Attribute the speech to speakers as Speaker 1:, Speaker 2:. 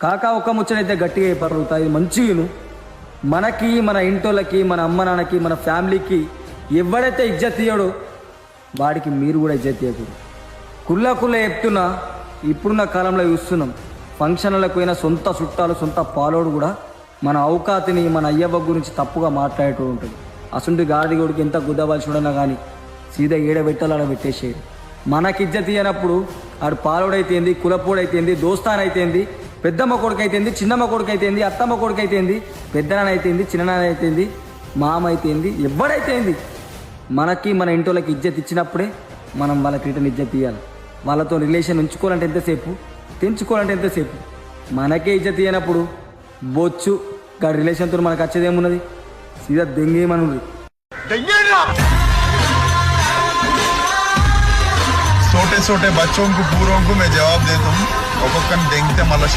Speaker 1: కాకా ఒక్క ముచ్చటైతే గట్టిగా పరుగుతా ఇది మంచిగాను. మనకి మన ఇంటోళ్ళకి మన అమ్మ నాన్నకి మన ఫ్యామిలీకి ఎవడైతే ఇజ్జత్ ఇయ్యడో వాడికి మీరు కూడా ఇజ్జత్ ఇవ్వకూడదు. కుల్ల చెప్తున్నా, ఇప్పుడున్న కాలంలో చూస్తున్నాం ఫంక్షన్లకు పోయిన సొంత చుట్టాలు సొంత పాలోడు కూడా మన అవకాతిని మన అయ్యవ్వ గురించి తప్పుగా మాట్లాడేటోడు ఉంటుంది. అసలు గాడిగోడికి ఎంత గుద్దవలసి ఉన్నా కానీ సీదా ఏడబెట్టాలి ఆడ పెట్టేసేది. మనకి ఇజ్జత్ ఇయ్యనప్పుడు ఆడు పాలోడైతేంది, కులపోడైతేంది, దోస్తానైతేంది, పెద్దమ్మ కొడుకు అయితేంది, చిన్నమ్మ కొడుకు అయితేంది, అత్తమ్మ కొడుకు అయితేంది, పెద్దనాన్న అయితేంది, చిన్ననాన్న అయితేంది, మామ అయితేంది, ఎవడైతేంది మనకి మన ఇంటోళ్ళకి ఇజ్జత్ ఇచ్చినప్పుడే మనం వాళ్ళకి రిటర్న్ ఇజ్జత్ ఇవ్వాలి. వాళ్ళతో రిలేషన్ ఉంచుకోవాలంటే ఎంతసేపు, తెంచుకోవాలంటే ఎంతసేపు. మనకే ఇజ్జత్ ఇవ్వనప్పుడు బొచ్చు గా రిలేషన్తో మనకు వచ్చేదేమున్నది? సీదా దెంగేమనుంది.
Speaker 2: छोटे छोटे बच्चों को पूरों को मैं जवाब देता हूँ. ఒక్కొక్కరిని దెంగితే మళ్ళీ